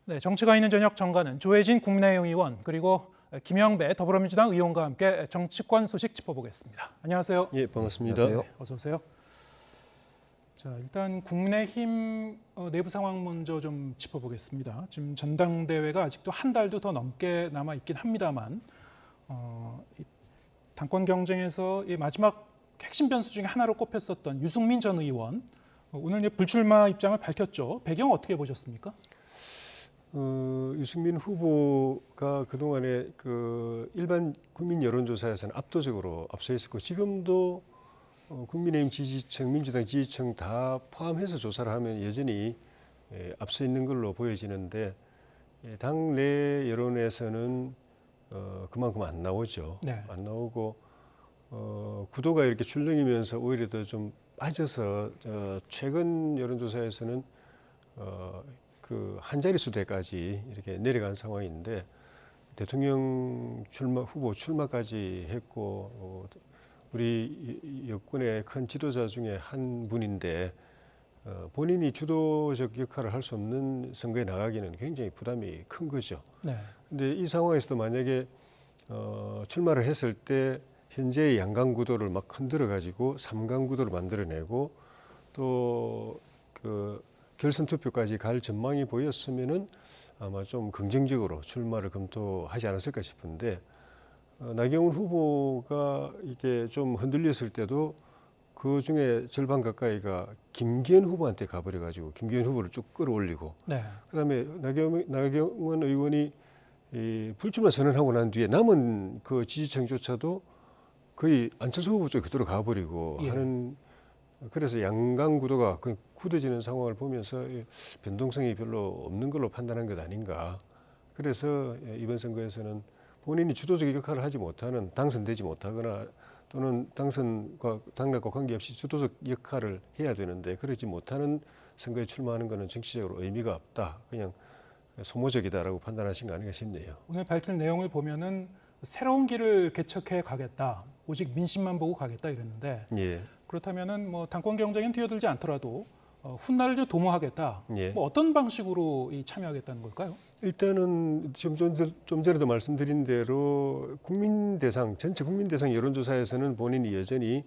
네, 정치가 있는 저녁 정가는 조혜진 국민의힘 의원 그리고 김영배 더불어민주당 의원과 함께 정치권 소식 짚어보겠습니다. 안녕하세요. 예, 반갑습니다. 네, 어서 오세요. 자, 일단 국민의힘 내부 상황 먼저 좀 짚어보겠습니다. 지금 전당대회가 아직도 한 달도 더 넘게 남아 있긴 합니다만 당권 경쟁에서 마지막 핵심 변수 중에 하나로 꼽혔었던 유승민 전 의원 오늘 불출마 입장을 밝혔죠. 배경 어떻게 보셨습니까? 유승민 후보가 그동안에 일반 국민 여론조사에서는 압도적으로 앞서 있었고 지금도 국민의힘 지지층, 민주당 지지층 다 포함해서 조사를 하면 여전히 앞서 있는 걸로 보여지는데 당내 여론에서는 그만큼 안 나오죠. 네. 안 나오고 구도가 이렇게 출렁이면서 오히려 더 좀 빠져서 최근 여론조사에서는 한 자릿수대까지 이렇게 내려간 상황인데 대통령 후보 출마까지 했고 우리 여권의 큰 지도자 중에 한 분인데 본인이 주도적 역할을 할 수 없는 선거에 나가기는 굉장히 부담이 큰 거죠. 네. 근데 이 상황에서도 만약에 출마를 했을 때 현재의 양강 구도를 막 흔들어 가지고 3강 구도를 만들어내고 또 결선 투표까지 갈 전망이 보였으면은 아마 좀 긍정적으로 출마를 검토하지 않았을까 싶은데 나경원 후보가 이게 좀 흔들렸을 때도 그 중에 절반 가까이가 김기현 후보한테 가버려 가지고 김기현 후보를 쭉 끌어올리고 네. 그다음에 나경원 의원이 불출마 선언하고 난 뒤에 남은 그 지지층조차도 거의 안철수 후보 쪽에 그대로 가버리고 하는 그래서 양강 구도가 굳어지는 상황을 보면서 변동성이 별로 없는 걸로 판단한 것 아닌가. 그래서 이번 선거에서는 본인이 주도적 역할을 하지 못하는 당선되지 못하거나 또는 당선과 당락과 관계없이 주도적 역할을 해야 되는데 그러지 못하는 선거에 출마하는 것은 정치적으로 의미가 없다. 그냥 소모적이다라고 판단하신 거 아닌가 싶네요. 오늘 밝힌 내용을 보면은 새로운 길을 개척해 가겠다. 오직 민심만 보고 가겠다 이랬는데 예. 그렇다면은 당권 경쟁엔 뛰어들지 않더라도 훗날을 좀 도모하겠다. 예. 어떤 방식으로 참여하겠다는 걸까요? 일단은 좀 전에도 말씀드린 대로 전체 국민 대상 여론조사에서는 본인이 여전히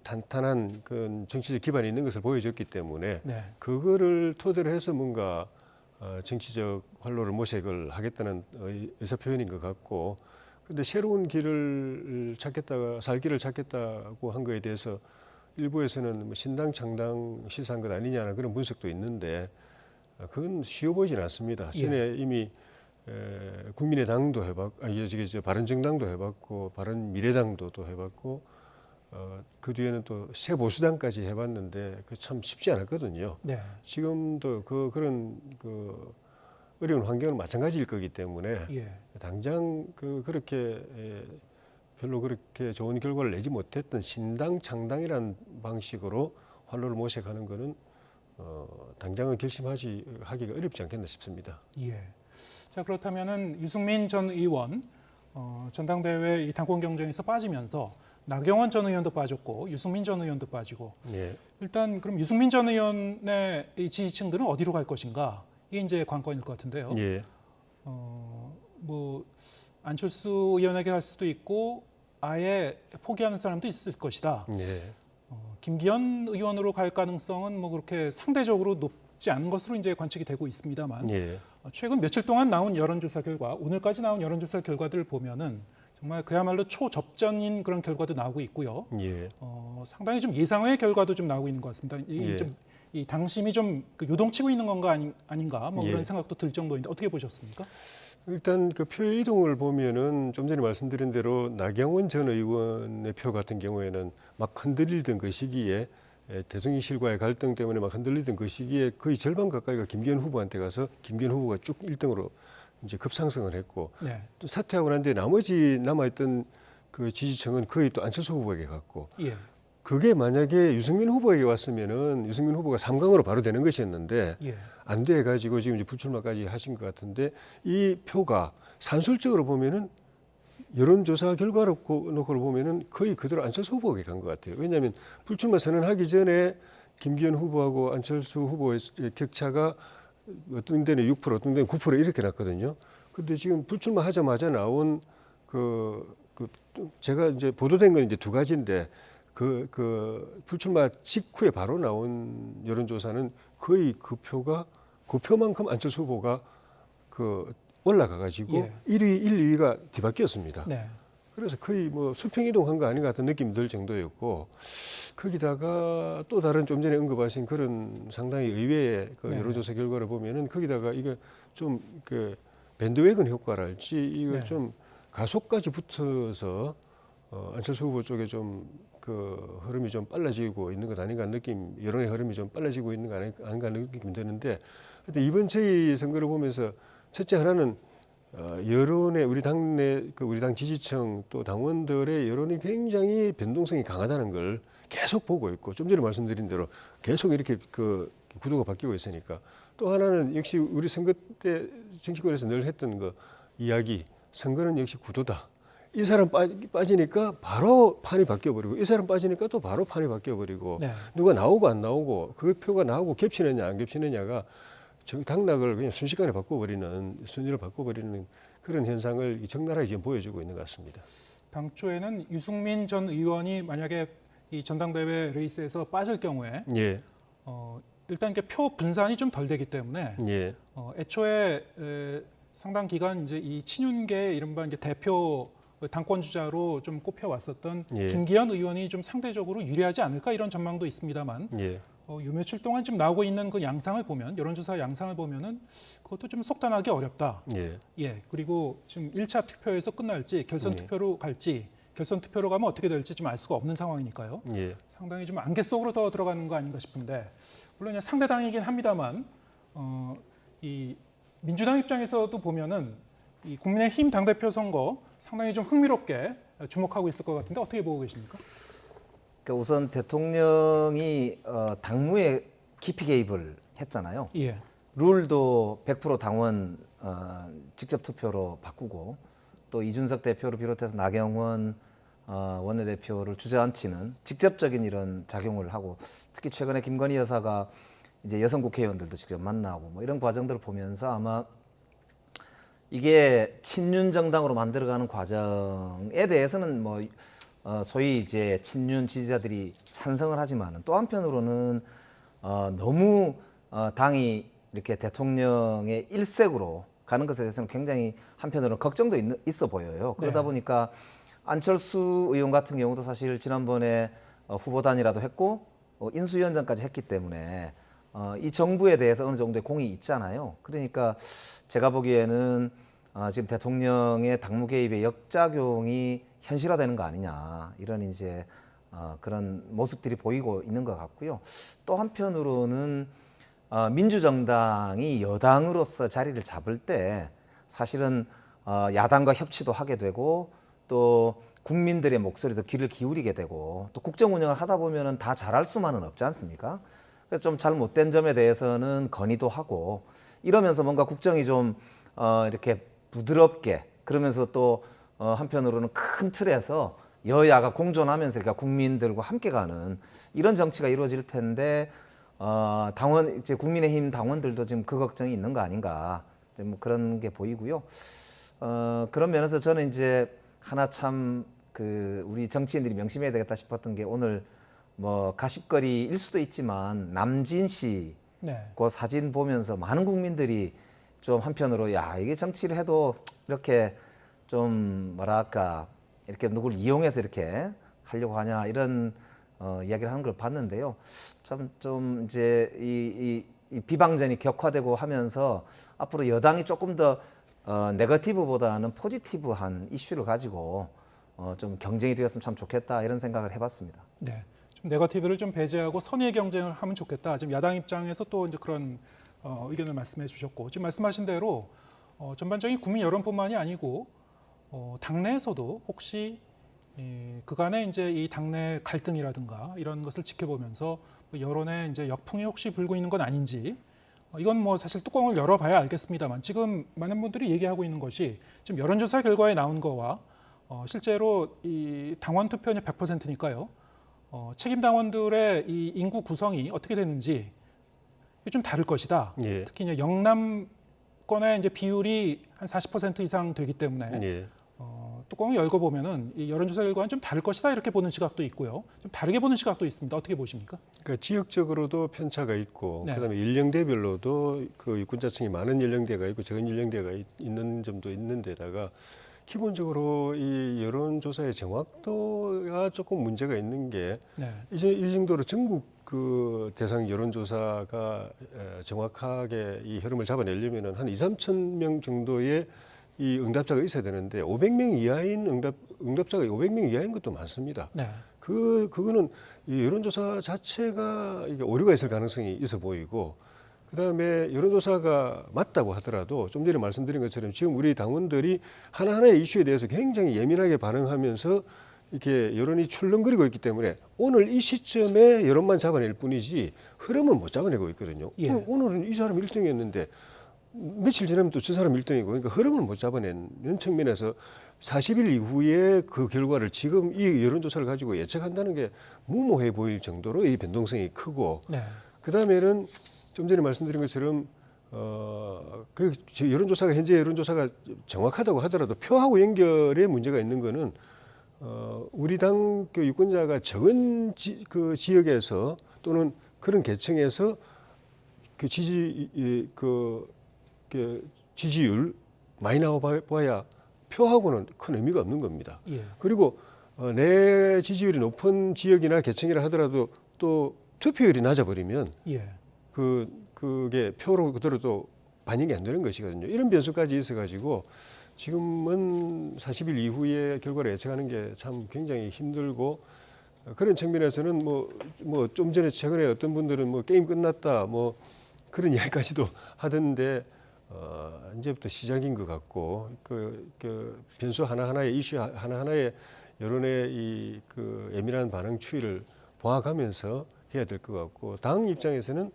탄탄한 정치적 기반이 있는 것을 보여줬기 때문에 네. 그거를 토대로 해서 뭔가 정치적 활로를 모색을 하겠다는 의사표현인 것 같고 근데 새로운 길을 살 길을 찾겠다고 한 거에 대해서 일부에서는 신당 창당 시사한 것 아니냐는 그런 분석도 있는데 그건 쉬워 보이진 않습니다. 전에 예. 이미 국민의당도 해봤고, 바른정당도 해봤고, 바른미래당도 또 해봤고, 그 뒤에는 또 새보수당까지 해봤는데 그 참 쉽지 않았거든요. 네. 지금도 그런 어려운 환경은 마찬가지일 거기 때문에 예. 당장 그렇게 별로 그렇게 좋은 결과를 내지 못했던 신당 창당이라는 방식으로 활로를 모색하는 것은 당장은 하기가 어렵지 않겠나 싶습니다. 예. 자 그렇다면은 유승민 전 의원 전당대회 이 당권 경쟁에서 빠지면서 나경원 전 의원도 빠졌고 유승민 전 의원도 빠지고 예. 일단 그럼 유승민 전 의원의 이 지지층들은 어디로 갈 것인가? 이게 이제 관건일 것 같은데요. 예. 안철수 의원에게 갈 수도 있고 아예 포기하는 사람도 있을 것이다. 예. 김기현 의원으로 갈 가능성은 그렇게 상대적으로 높지 않은 것으로 이제 관측이 되고 있습니다만 예. 최근 며칠 동안 나온 여론조사 결과, 오늘까지 나온 여론조사 결과들을 보면은 정말 그야말로 초접전인 그런 결과도 나오고 있고요. 예. 상당히 좀 예상외의 결과도 좀 나오고 있는 것 같습니다. 이 당심이 좀 요동치고 있는 건가 아닌가 예. 그런 생각도 들 정도인데 어떻게 보셨습니까? 일단 표 이동을 보면은 좀 전에 말씀드린 대로 나경원 전 의원의 표 같은 경우에는 막 흔들리던 그 시기에 대통령실과의 갈등 때문에 막 흔들리던 그 시기에 거의 절반 가까이가 김기현 후보한테 가서 김기현 후보가 쭉 1등으로 이제 급상승을 했고 네. 또 사퇴하고 난 뒤에 나머지 남아있던 그 지지층은 거의 또 안철수 후보에게 갔고 예. 그게 만약에 유승민 후보에게 왔으면은 유승민 후보가 3강으로 바로 되는 것이었는데 예. 안 돼 가지고 지금 이제 불출마까지 하신 것 같은데 이 표가 산술적으로 보면은 여론조사 결과를 놓고 보면은 거의 그대로 안철수 후보에게 간 것 같아요. 왜냐하면 불출마 선언하기 전에 김기현 후보하고 안철수 후보의 격차가 어떤 데는 6%, 어떤 데는 9% 이렇게 났거든요. 근데 지금 불출마하자마자 나온 제가 이제 보도된 건 이제 두 가지인데 그 불출마 직후에 바로 나온 여론조사는 거의 그 표만큼 안철수 후보가 올라가가지고 예. 1, 2위가 뒤바뀌었습니다. 네. 그래서 거의 뭐 수평 이동한 거 아닌 것 같은 느낌이 들 정도였고 거기다가 또 다른 좀 전에 언급하신 그런 상당히 의외의 네. 여론조사 결과를 보면은 거기다가 이거 좀 밴드웨건 효과랄지 이거 네. 좀 가속까지 붙어서 안철수 후보 쪽에 좀 흐름이 좀 빨라지고 있는 것 아닌가 여론의 흐름이 좀 빨라지고 있는 거 아닌가 느낌이 드는데, 근데 이번 저희 선거를 보면서 첫째 하나는 여론의 우리 당 지지층 또 당원들의 여론이 굉장히 변동성이 강하다는 걸 계속 보고 있고 좀 전에 말씀드린 대로 계속 이렇게 구도가 바뀌고 있으니까, 또 하나는 역시 우리 선거 때 정치권에서 늘 했던 이야기, 선거는 역시 구도다. 이 사람 빠지니까 바로 판이 바뀌어버리고 이 사람 빠지니까 또 바로 판이 바뀌어버리고 네. 누가 나오고 안 나오고 그 표가 나오고 겹치느냐 안 겹치느냐가 당락을 그냥 순식간에 순위를 바꿔버리는 그런 현상을 적나라하게 지금 보여주고 있는 것 같습니다. 당초에는 유승민 전 의원이 만약에 이 전당대회 레이스에서 빠질 경우에 예. 일단 이게 표 분산이 좀 덜 되기 때문에 예. 애초에 상당 기간 이제 이 친윤계 이른바 이제 대표 당권 주자로 좀 꼽혀 왔었던 예. 김기현 의원이 좀 상대적으로 유리하지 않을까 이런 전망도 있습니다만 예. 요 며칠 동안 지금 나오고 있는 그 양상을 보면 여론조사 양상을 보면은 그것도 좀 속단하기 어렵다. 예. 예. 그리고 지금 1차 투표에서 끝날지 결선 투표로 갈지 결선 투표로 가면 어떻게 될지 좀 알 수가 없는 상황이니까요. 예. 상당히 좀 안개 속으로 더 들어가는 거 아닌가 싶은데, 물론 상대당이긴 합니다만 이 민주당 입장에서도 보면은 이 국민의힘 당대표 선거 상당히 좀 흥미롭게 주목하고 있을 것 같은데 어떻게 보고 계십니까? 그러니까 우선 대통령이 당무에 깊이 개입을 했잖아요. 예. 룰도 100% 당원 직접 투표로 바꾸고, 또 이준석 대표를 비롯해서 나경원 원내대표를 주저앉히는 직접적인 이런 작용을 하고, 특히 최근에 김건희 여사가 이제 여성 국회의원들도 직접 만나고 뭐 이런 과정들을 보면서 아마 이게 친윤 정당으로 만들어가는 과정에 대해서는 뭐 소위 이제 친윤 지지자들이 찬성을 하지만은 또 한편으로는 너무 당이 이렇게 대통령의 일색으로 가는 것에 대해서는 굉장히 한편으로는 걱정도 있어 보여요. 그러다 네. 보니까 안철수 의원 같은 경우도 사실 지난번에 후보단이라도 했고 인수위원장까지 했기 때문에 이 정부에 대해서 어느 정도의 공이 있잖아요. 그러니까 제가 보기에는 지금 대통령의 당무 개입의 역작용이 현실화되는 거 아니냐, 이런 이제 그런 모습들이 보이고 있는 것 같고요. 또 한편으로는 민주정당이 여당으로서 자리를 잡을 때 사실은 야당과 협치도 하게 되고 또 국민들의 목소리도 귀를 기울이게 되고 또 국정 운영을 하다 보면은 다 잘할 수만은 없지 않습니까? 그래서 좀 잘못된 점에 대해서는 건의도 하고 이러면서 뭔가 국정이 좀 이렇게 부드럽게, 그러면서 또 한편으로는 큰 틀에서 여야가 공존하면서 그러니까 국민들과 함께 가는 이런 정치가 이루어질 텐데 당원 이제 국민의힘 당원들도 지금 그 걱정이 있는 거 아닌가, 좀 그런 게 보이고요. 그런 면에서 저는 이제 하나 참 우리 정치인들이 명심해야 되겠다 싶었던 게, 오늘 뭐 가십거리일 수도 있지만 남진 씨 그 사진 보면서 많은 국민들이 좀 한편으로 야, 이게 정치를 해도 이렇게 좀 뭐랄까 이렇게 누구를 이용해서 이렇게 하려고 하냐, 이런 이야기를 하는 걸 봤는데요. 참 좀 이제 이 비방전이 격화되고 하면서 앞으로 여당이 조금 더 네거티브보다는 포지티브한 이슈를 가지고 좀 경쟁이 되었으면 참 좋겠다, 이런 생각을 해봤습니다. 네. 좀 네거티브를 좀 배제하고 선의의 경쟁을 하면 좋겠다. 지금 야당 입장에서 또 이제 그런 의견을 말씀해 주셨고, 지금 말씀하신 대로 전반적인 국민 여론뿐만이 아니고 당내에서도 혹시 그간의 이제 이 당내 갈등이라든가 이런 것을 지켜보면서 여론의 이제 역풍이 혹시 불고 있는 건 아닌지, 이건 뭐 사실 뚜껑을 열어봐야 알겠습니다만, 지금 많은 분들이 얘기하고 있는 것이 지금 여론조사 결과에 나온 거와 실제로 이 당원 투표율이 100%니까요. 책임 당원들의 이 인구 구성이 어떻게 되는지, 좀 다를 것이다. 예. 특히 이제 영남권의 이제 비율이 한 40% 이상 되기 때문에 예. 뚜껑을 열고 보면은 이 여론조사 결과는 좀 다를 것이다 이렇게 보는 시각도 있고요. 좀 다르게 보는 시각도 있습니다. 어떻게 보십니까? 그러니까 지역적으로도 편차가 있고 네. 그다음에 연령대별로도 그 유권자층이 많은 연령대가 있고 적은 연령대가 있는 점도 있는데다가 기본적으로 이 여론조사의 정확도가 조금 문제가 있는 게 네. 이제 이 정도로 전국 그 대상 여론조사가 정확하게 이 흐름을 잡아내려면은 한 2, 3천 명 정도의 이 응답자가 있어야 되는데 500명 이하인 응답자가 500명 이하인 것도 많습니다. 네. 그거는 이 여론조사 자체가 이게 오류가 있을 가능성이 있어 보이고, 그다음에 여론조사가 맞다고 하더라도 좀 전에 말씀드린 것처럼 지금 우리 당원들이 하나하나의 이슈에 대해서 굉장히 예민하게 반응하면서 이렇게 여론이 출렁거리고 있기 때문에 오늘 이 시점에 여론만 잡아낼 뿐이지 흐름은 못 잡아내고 있거든요. 예. 오늘은 이 사람 1등이었는데 며칠 지나면 또 저 사람 1등이고, 그러니까 흐름을 못 잡아내는 측면에서 40일 이후에 그 결과를 지금 이 여론조사를 가지고 예측한다는 게 무모해 보일 정도로 이 변동성이 크고, 네. 그다음에는 좀 전에 말씀드린 것처럼 그 여론조사가 현재 여론조사가 정확하다고 하더라도 표하고 연결에 문제가 있는 거는 우리 당 그 유권자가 적은 그 지역에서 또는 그런 계층에서 그 지지율 많이 나와봐야 표하고는 큰 의미가 없는 겁니다. 예. 그리고 내 지지율이 높은 지역이나 계층이라 하더라도 또 투표율이 낮아버리면 예. 그게 표로 그대로도 반영이 안 되는 것이거든요. 이런 변수까지 있어가지고 지금은 40일 이후의 결과를 예측하는 게 참 굉장히 힘들고, 그런 측면에서는 뭐 좀 전에 최근에 어떤 분들은 뭐 게임 끝났다 뭐 그런 이야기까지도 하던데 이제부터 시작인 것 같고, 그 변수 하나하나의 이슈 하나하나의 여론의 이 그 예민한 반응 추이를 보아가면서 해야 될 것 같고, 당 입장에서는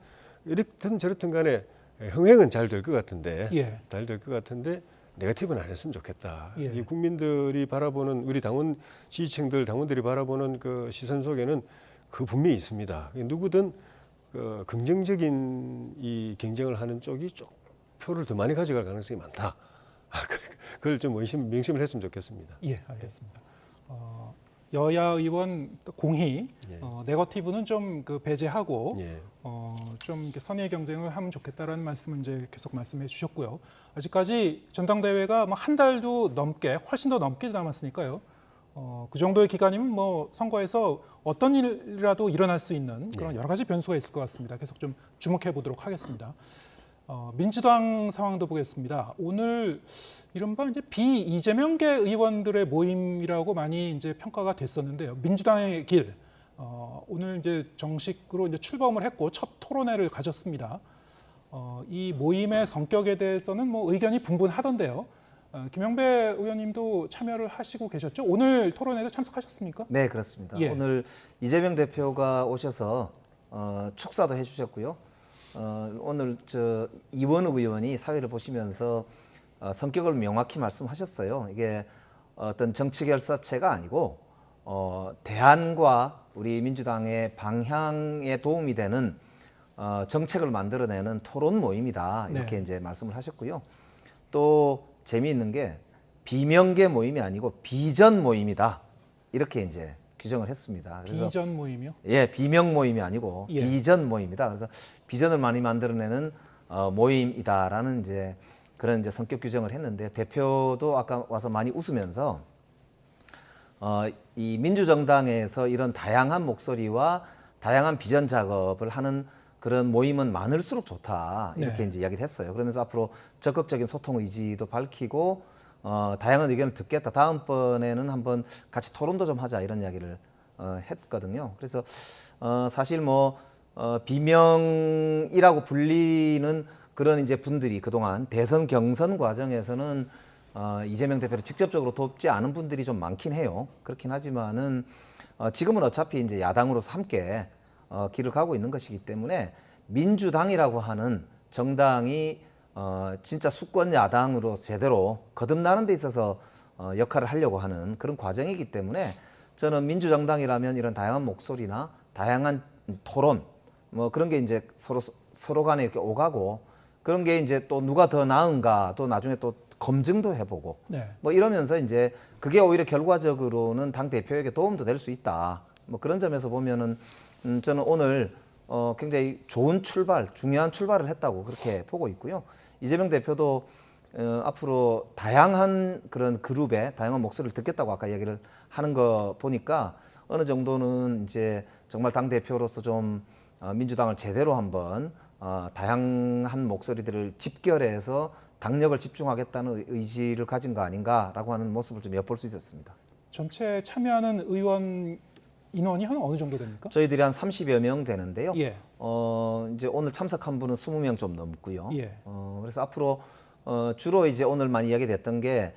이렇든 저렇든 간에 흥행은 잘 될 것 같은데, 예. 잘 될 것 같은데 네거티브는 안 했으면 좋겠다. 예. 이 국민들이 바라보는 우리 당원 지지층들 당원들이 바라보는 그 시선 속에는 그 분명히 있습니다. 누구든 그 긍정적인 이 경쟁을 하는 쪽이 좀 표를 더 많이 가져갈 가능성이 많다. 그걸 좀 명심을 했으면 좋겠습니다. 예, 알겠습니다. 여야 의원 공히 예. 네거티브는 좀 그 배제하고 예. 좀 이렇게 선의 경쟁을 하면 좋겠다라는 말씀을 이제 계속 말씀해 주셨고요. 아직까지 전당대회가 뭐 한 달도 넘게 훨씬 더 넘게 남았으니까요. 그 정도의 기간이면 뭐 선거에서 어떤 일이라도 일어날 수 있는 그런 여러 가지 변수가 있을 것 같습니다. 계속 좀 주목해 보도록 하겠습니다. 민주당 상황도 보겠습니다. 오늘 이른바 이제 비이재명계 의원들의 모임이라고 많이 이제 평가가 됐었는데요. 민주당의 길 오늘 이제 정식으로 이제 출범을 했고 첫 토론회를 가졌습니다. 이 모임의 성격에 대해서는 뭐 의견이 분분하던데요. 김영배 의원님도 참여를 하시고 계셨죠? 오늘 토론회도 참석하셨습니까? 네, 그렇습니다. 예. 오늘 이재명 대표가 오셔서 축사도 해주셨고요. 오늘 이원욱 의원이 사회를 보시면서 성격을 명확히 말씀하셨어요. 이게 어떤 정치 결사체가 아니고 대안과 우리 민주당의 방향에 도움이 되는 정책을 만들어내는 토론 모임이다. 이렇게 네. 이제 말씀을 하셨고요. 또 재미있는 게 비명계 모임이 아니고 비전 모임이다. 이렇게 이제 규정을 했습니다. 그래서 비전 모임이요? 예, 비명 모임이 아니고 예. 비전 모임이다. 그래서 비전을 많이 만들어내는 모임이다라는 이제 그런 이제 성격 규정을 했는데, 대표도 아까 와서 많이 웃으면서 이 민주정당에서 이런 다양한 목소리와 다양한 비전 작업을 하는 그런 모임은 많을수록 좋다. 이렇게 네. 이제 이야기를 했어요. 그러면서 앞으로 적극적인 소통 의지도 밝히고 다양한 의견을 듣겠다. 다음번에는 한번 같이 토론도 좀 하자 이런 이야기를 했거든요. 그래서 사실 뭐 비명이라고 불리는 그런 이제 분들이 그동안 대선 경선 과정에서는 이재명 대표를 직접적으로 돕지 않은 분들이 좀 많긴 해요. 그렇긴 하지만은 지금은 어차피 이제 야당으로서 함께 길을 가고 있는 것이기 때문에 민주당이라고 하는 정당이 진짜 수권 야당으로 제대로 거듭나는 데 있어서 역할을 하려고 하는 그런 과정이기 때문에 저는 민주정당이라면 이런 다양한 목소리나 다양한 토론 뭐 그런 게 이제 서로 서로 간에 이렇게 오가고 그런 게 이제 또 누가 더 나은가 또 나중에 또 검증도 해보고 네. 뭐 이러면서 이제 그게 오히려 결과적으로는 당 대표에게 도움도 될 수 있다. 뭐 그런 점에서 보면은 저는 오늘 굉장히 좋은 출발, 중요한 출발을 했다고 그렇게 보고 있고요. 이재명 대표도 앞으로 다양한 그런 그룹의 다양한 목소리를 듣겠다고 아까 얘기를 하는 거 보니까 어느 정도는 이제 정말 당 대표로서 좀 민주당을 제대로 한번 다양한 목소리들을 집결해서 당력을 집중하겠다는 의지를 가진 거 아닌가라고 하는 모습을 좀 엿볼 수 있었습니다. 전체 참여하는 의원 인원이 한 어느 정도 됩니까? 저희들이 한 30여 명 되는데요. 예. 이제 오늘 참석한 분은 20명 좀 넘고요. 예. 그래서 앞으로 주로 이제 오늘 많이 이야기됐던 게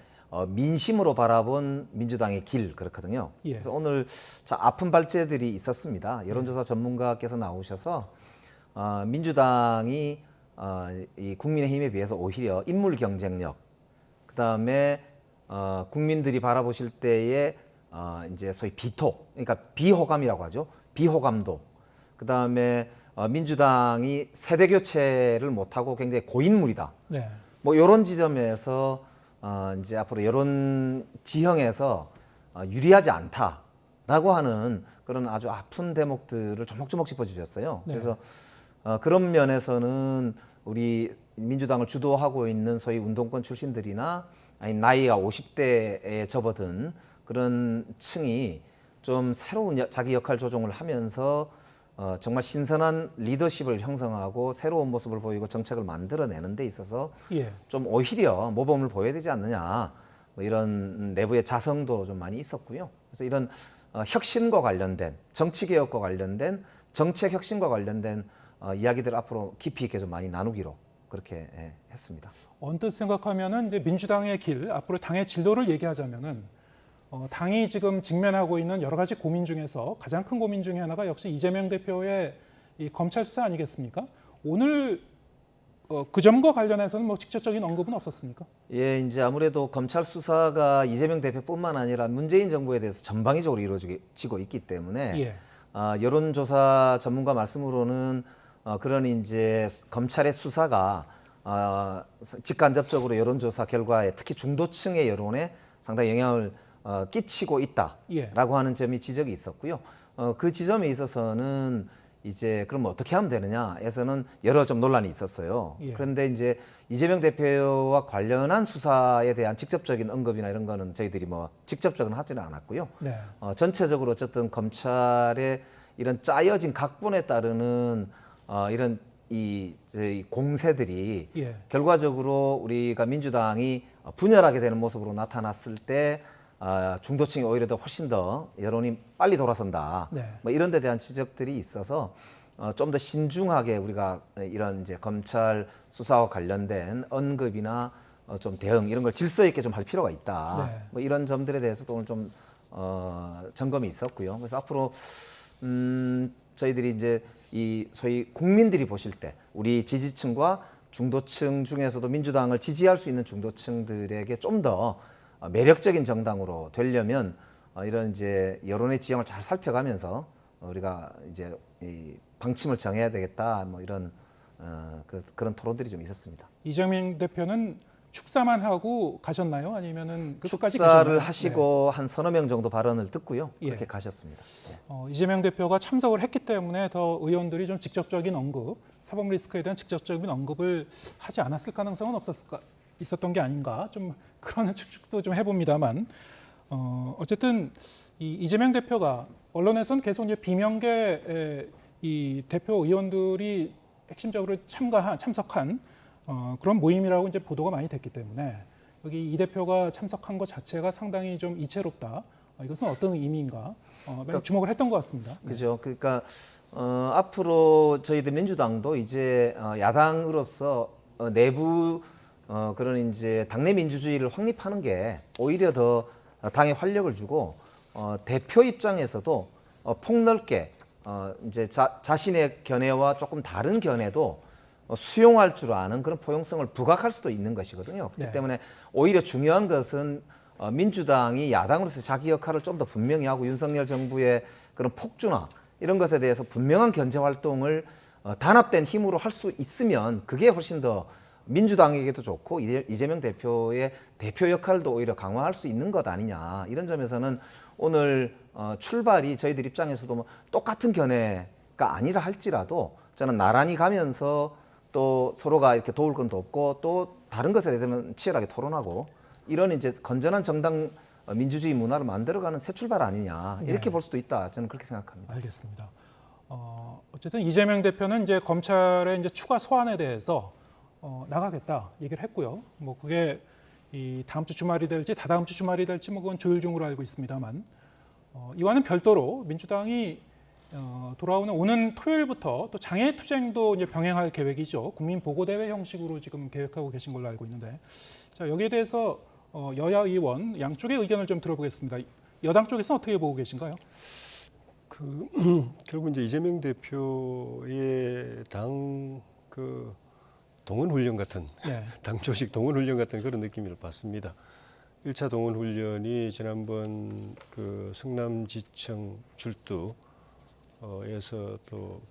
민심으로 바라본 민주당의 길 그렇거든요. 예. 그래서 오늘 아픈 발제들이 있었습니다. 여론조사 전문가께서 나오셔서 민주당이 이 국민의힘에 비해서 오히려 인물 경쟁력, 그 다음에 국민들이 바라보실 때에 이제 소위 비토, 그러니까 비호감이라고 하죠. 비호감도. 그 다음에 민주당이 세대 교체를 못하고 굉장히 고인물이다. 네. 뭐 이런 지점에서 이제 앞으로 여론 지형에서 유리하지 않다라고 하는 그런 아주 아픈 대목들을 조목조목 짚어주셨어요. 네. 그래서 그런 면에서는 우리 민주당을 주도하고 있는 소위 운동권 출신들이나 아니면 나이가 50대에 접어든 그런 층이 좀 새로운 자기 역할 조정을 하면서 정말 신선한 리더십을 형성하고 새로운 모습을 보이고 정책을 만들어내는 데 있어서 예. 좀 오히려 모범을 보여야 되지 않느냐 뭐 이런 내부의 자성도 좀 많이 있었고요. 그래서 이런 혁신과 관련된 정치개혁과 관련된 정책 혁신과 관련된 이야기들 앞으로 깊이 있게 좀 많이 나누기로 그렇게 했습니다. 언뜻 생각하면은 이제 민주당의 길, 앞으로 당의 진로를 얘기하자면은 당이 지금 직면하고 있는 여러 가지 고민 중에서 가장 큰 고민 중에 하나가 역시 이재명 대표의 이 검찰 수사 아니겠습니까? 오늘 그 점과 관련해서는 뭐 직접적인 언급은 없었습니까? 예, 이제 아무래도 검찰 수사가 이재명 대표뿐만 아니라 문재인 정부에 대해서 전방위적으로 이루어지고 있기 때문에 예. 여론조사 전문가 말씀으로는 그런 이제 검찰의 수사가 직간접적으로 여론조사 결과에 특히 중도층의 여론에 상당히 영향을 끼치고 있다라고 예. 하는 점이 지적이 있었고요. 그 지점에 있어서는 이제 그럼 어떻게 하면 되느냐에서는 여러 좀 논란이 있었어요. 예. 그런데 이제 이재명 대표와 관련한 수사에 대한 직접적인 언급이나 이런 거는 저희들이 뭐 직접적으로 하지는 않았고요. 네. 전체적으로 어쨌든 검찰의 이런 짜여진 각본에 따르는 이런 저희 공세들이 예. 결과적으로 우리가 민주당이 분열하게 되는 모습으로 나타났을 때 중도층이 오히려 더 훨씬 더 여론이 빨리 돌아선다. 네. 뭐 이런 데 대한 지적들이 있어서 좀 더 신중하게 우리가 이런 이제 검찰 수사와 관련된 언급이나 좀 대응 이런 걸 질서 있게 좀 할 필요가 있다. 네. 뭐 이런 점들에 대해서도 오늘 좀 점검이 있었고요. 그래서 앞으로 저희들이 이제 이 소위 국민들이 보실 때 우리 지지층과 중도층 중에서도 민주당을 지지할 수 있는 중도층들에게 좀 더 매력적인 정당으로 되려면 이런 이제 여론의 지형을 잘 살펴가면서 우리가 이제 이 방침을 정해야 되겠다. 뭐 이런 그런 토론들이 좀 있었습니다. 이재명 대표는 축사만 하고 가셨나요? 아니면은 끝까지 축사를 계셨나요? 하시고 한 서너 명 정도 발언을 듣고요. 예. 그렇게 가셨습니다. 예. 이재명 대표가 참석을 했기 때문에 더 의원들이 좀 직접적인 언급, 사법 리스크에 대한 직접적인 언급을 하지 않았을 가능성은 있었던 게 아닌가 좀 그런 추측도 좀 해봅니다만 어쨌든 이재명 대표가 언론에서는 계속 이제 비명계 이 대표 의원들이 핵심적으로 참석한 그런 모임이라고 이제 보도가 많이 됐기 때문에 여기 이 대표가 참석한 것 자체가 상당히 좀 이채롭다. 이것은 어떤 의미인가 많이 주목을 했던 것 같습니다. 그죠. 그러니까 앞으로 저희들 민주당도 이제 야당으로서 내부 그런 이제 당내 민주주의를 확립하는 게 오히려 더 당에 활력을 주고 대표 입장에서도 폭넓게 이제 자신의 견해와 조금 다른 견해도 수용할 줄 아는 그런 포용성을 부각할 수도 있는 것이거든요. 그렇기 네. 때문에 오히려 중요한 것은 민주당이 야당으로서 자기 역할을 좀 더 분명히 하고 윤석열 정부의 그런 폭주나 이런 것에 대해서 분명한 견제 활동을 단합된 힘으로 할 수 있으면 그게 훨씬 더 민주당에게도 좋고 이재명 대표의 대표 역할도 오히려 강화할 수 있는 것 아니냐. 이런 점에서는 오늘 출발이 저희들 입장에서도 뭐 똑같은 견해가 아니라 할지라도 저는 나란히 가면서 또 서로가 이렇게 도울 건 돕고 또 다른 것에 대해서는 치열하게 토론하고 이런 이제 건전한 정당 민주주의 문화를 만들어가는 새 출발 아니냐 이렇게 네. 볼 수도 있다. 저는 그렇게 생각합니다. 알겠습니다. 어쨌든 이재명 대표는 이제 검찰의 이제 추가 소환에 대해서 나가겠다 얘기를 했고요. 뭐 그게 이 다음 주 주말이 될지 다다음 주 주말이 될지 뭐 그건 조율 중으로 알고 있습니다만 이와는 별도로 민주당이 돌아오는 오는 토요일부터 또 장애 투쟁도 이제 병행할 계획이죠. 국민 보고 대회 형식으로 지금 계획하고 계신 걸로 알고 있는데, 자 여기에 대해서 여야 의원 양쪽의 의견을 좀 들어보겠습니다. 여당 쪽에서 어떻게 보고 계신가요? 결국 이제 이재명 대표의 당 동원 훈련 같은 네. 당 조직 동원 훈련 같은 그런 느낌을 받습니다. 1차 동원 훈련이 지난번 성남지청 출두에서 또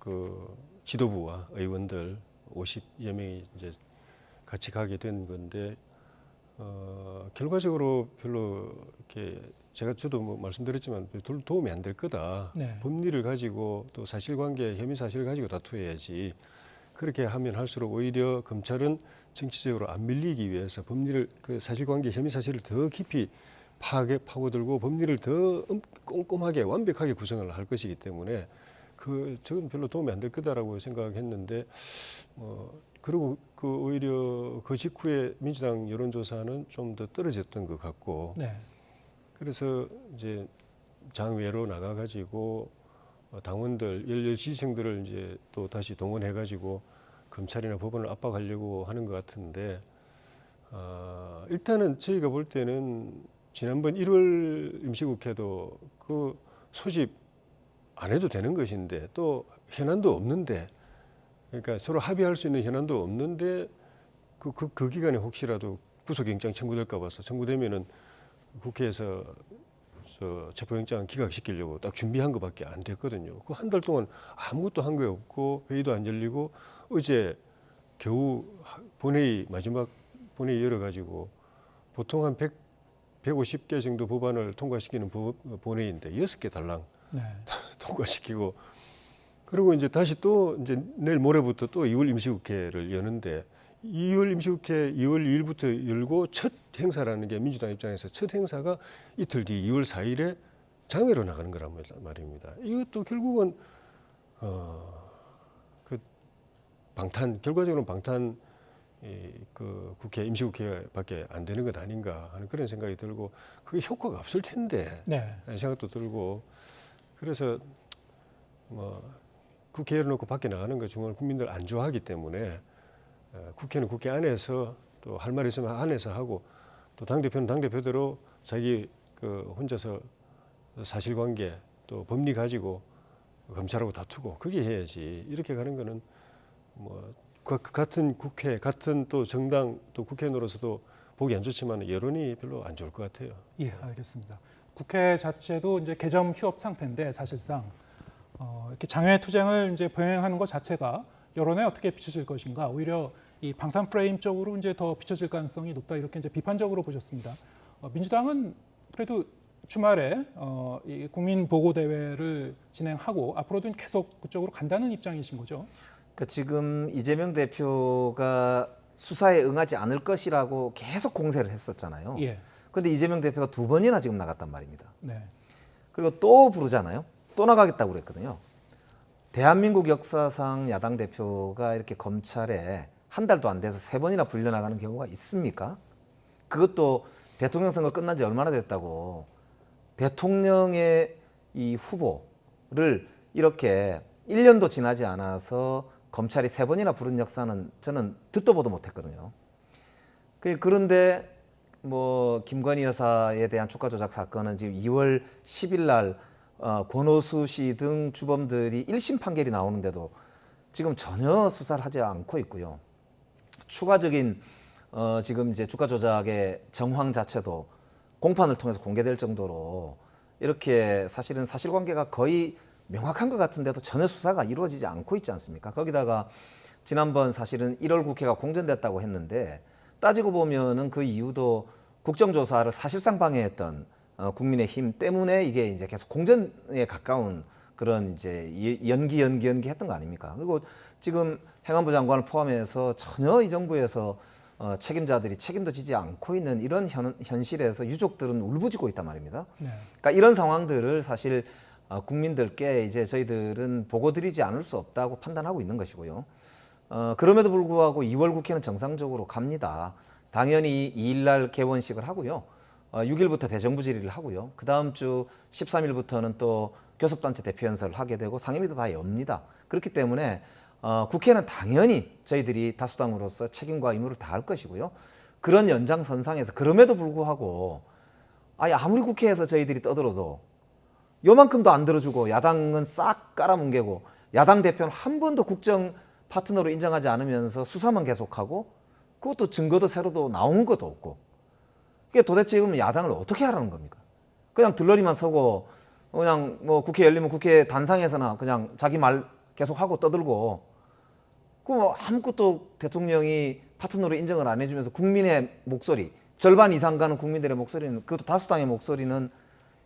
지도부와 의원들 50여 명이 이제 같이 가게 된 건데 결과적으로 별로 이렇게 저도 뭐 말씀드렸지만 별 도움이 안 될 거다. 네. 법리를 가지고 또 사실관계, 혐의 사실을 가지고 다투어야지. 그렇게 하면 할수록 오히려 검찰은 정치적으로 안 밀리기 위해서 법리를 사실관계, 혐의 사실을 더 깊이 파고들고 법리를 더 꼼꼼하게 완벽하게 구성을 할 것이기 때문에 저건 별로 도움이 안 될 거다라고 생각했는데 그리고 오히려 그 직후에 민주당 여론조사는 좀 더 떨어졌던 것 같고 네. 그래서 이제 장외로 나가가지고 당원들, 열렬 지지층들을 이제 또 다시 동원해가지고 검찰이나 법원을 압박하려고 하는 것 같은데 일단은 저희가 볼 때는 지난번 1월 임시국회도 그 소집 안 해도 되는 것인데 또 현안도 없는데 그러니까 서로 합의할 수 있는 현안도 없는데 그 기간에 혹시라도 구속영장 청구될까 봐서 청구되면은 국회에서 체포영장 기각시키려고 딱 준비한 것밖에 안 됐거든요. 그 한 달 동안 아무것도 한 게 없고 회의도 안 열리고 어제 겨우 마지막 본회의 열어가지고 보통 한 150개 정도 법안을 통과시키는 본회의인데 6개 달랑 네. 통과시키고 그리고 이제 다시 또 이제 내일 모레부터 또 2월 임시국회를 여는데 2월 임시국회 2월 2일부터 열고 첫 행사라는 게 민주당 입장에서 첫 행사가 이틀 뒤 2월 4일에 장외로 나가는 거란 말입니다. 이것도 결국은 결과적으로는 방탄 국회 임시국회밖에 안 되는 것 아닌가 하는 그런 생각이 들고 그게 효과가 없을 텐데 네. 생각도 들고 그래서 국회 열어놓고 밖에 나가는 거 정말 국민들 안 좋아하기 때문에 국회는 국회 안에서 또 할 말 있으면 안에서 하고 또 당대표는 당대표대로 자기 혼자서 사실관계 또 법리 가지고 검찰하고 다투고 그게 해야지 이렇게 가는 거는 같은 국회 같은 또 정당 또 국회의원으로서도 보기 안 좋지만 여론이 별로 안 좋을 것 같아요. 예, 알겠습니다. 국회 자체도 이제 개점 휴업 상태인데 사실상 이렇게 장외 투쟁을 이제 병행하는 것 자체가 여론에 어떻게 비춰질 것인가, 오히려 이 방탄 프레임 쪽으로 이제 더 비춰질 가능성이 높다 이렇게 이제 비판적으로 보셨습니다. 민주당은 그래도 주말에 이 국민 보고 대회를 진행하고 앞으로도 계속 그쪽으로 간다는 입장이신 거죠? 그러니까 지금 이재명 대표가 수사에 응하지 않을 것이라고 계속 공세를 했었잖아요. 예. 그런데 이재명 대표가 2번이나 지금 나갔단 말입니다. 네. 그리고 또 부르잖아요. 또 나가겠다고 그랬거든요. 대한민국 역사상 야당 대표가 이렇게 검찰에 한 달도 안 돼서 3번이나 불려나가는 경우가 있습니까? 그것도 대통령 선거 끝난 지 얼마나 됐다고 대통령의 이 후보를 이렇게 1년도 지나지 않아서 검찰이 3번이나 부른 역사는 저는 듣도 보도 못했거든요. 그런데 김건희 여사에 대한 주가 조작 사건은 지금 2월 10일 날 권오수 씨 등 주범들이 1심 판결이 나오는데도 지금 전혀 수사를 하지 않고 있고요. 추가적인 지금 이제 주가 조작의 정황 자체도 공판을 통해서 공개될 정도로 이렇게 사실은 사실관계가 거의 명확한 것 같은데도 전혀 수사가 이루어지지 않고 있지 않습니까? 거기다가 지난번 사실은 1월 국회가 공전됐다고 했는데 따지고 보면은 그 이유도 국정조사를 사실상 방해했던 국민의힘 때문에 이게 이제 계속 공전에 가까운 그런 이제 연기 했던 거 아닙니까? 그리고 지금 행안부 장관을 포함해서 전혀 이 정부에서 책임자들이 책임도 지지 않고 있는 이런 현실에서 유족들은 울부짖고 있단 말입니다. 네. 그러니까 이런 상황들을 사실 국민들께 이제 저희들은 보고 드리지 않을 수 없다고 판단하고 있는 것이고요. 그럼에도 불구하고 2월 국회는 정상적으로 갑니다. 당연히 2일 날 개원식을 하고요. 6일부터 대정부 질의를 하고요. 그 다음 주 13일부터는 또 교섭단체 대표 연설을 하게 되고 상임위도 다 엽니다. 그렇기 때문에 국회는 당연히 저희들이 다수당으로서 책임과 의무를 다할 것이고요. 그런 연장선상에서 그럼에도 불구하고 아무리 국회에서 저희들이 떠들어도 요만큼도 안 들어주고 야당은 싹 깔아뭉개고 야당 대표는 한 번도 국정 파트너로 인정하지 않으면서 수사만 계속하고 그것도 증거도 새로도 나온 것도 없고 이게 도대체 지금 야당을 어떻게 하라는 겁니까? 그냥 들러리만 서고 그냥 뭐 국회 열리면 국회 단상에서나 그냥 자기 말 계속하고 떠들고 그 아무것도 대통령이 파트너로 인정을 안 해주면서 국민의 목소리 절반 이상 가는 국민들의 목소리는 그것도 다수당의 목소리는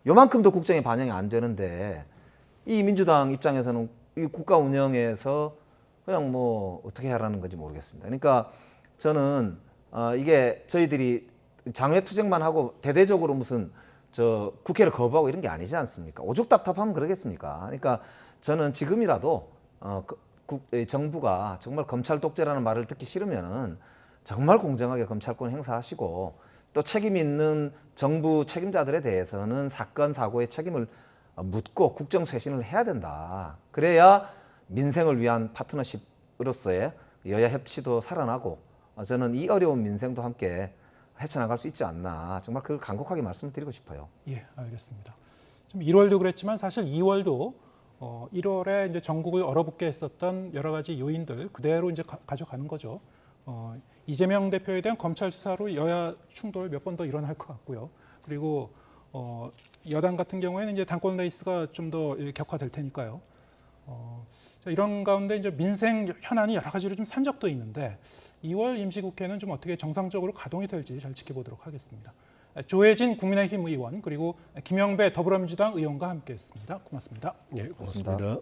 요만큼도 국정에 반영이 안 되는데 이 민주당 입장에서는 이 국가 운영에서 그냥 뭐 어떻게 하라는 건지 모르겠습니다. 그러니까 저는 이게 저희들이 장외투쟁만 하고 대대적으로 무슨 국회를 거부하고 이런 게 아니지 않습니까? 오죽 답답하면 그러겠습니까? 그러니까 저는 지금이라도 정부가 정말 검찰 독재라는 말을 듣기 싫으면은 정말 공정하게 검찰권 행사하시고 또 책임 있는 정부 책임자들에 대해서는 사건 사고의 책임을 묻고 국정 쇄신을 해야 된다. 그래야 민생을 위한 파트너십으로서의 여야 협치도 살아나고 저는 이 어려운 민생도 함께 헤쳐나갈 수 있지 않나 정말 그걸 간곡하게 말씀을 드리고 싶어요. 예, 알겠습니다. 좀 1월도 그랬지만 사실 2월도 1월에 이제 전국을 얼어붙게 했었던 여러 가지 요인들 그대로 이제 가져가는 거죠. 이재명 대표에 대한 검찰 수사로 여야 충돌 몇 번 더 일어날 것 같고요. 그리고 여당 같은 경우에는 이제 당권 레이스가 좀 더 격화될 테니까요. 자, 이런 가운데 이제 민생 현안이 여러 가지로 좀 산적도 있는데 2월 임시국회는 좀 어떻게 정상적으로 가동이 될지 잘 지켜보도록 하겠습니다. 조혜진 국민의힘 의원 그리고 김영배 더불어민주당 의원과 함께했습니다. 고맙습니다. 네, 고맙습니다.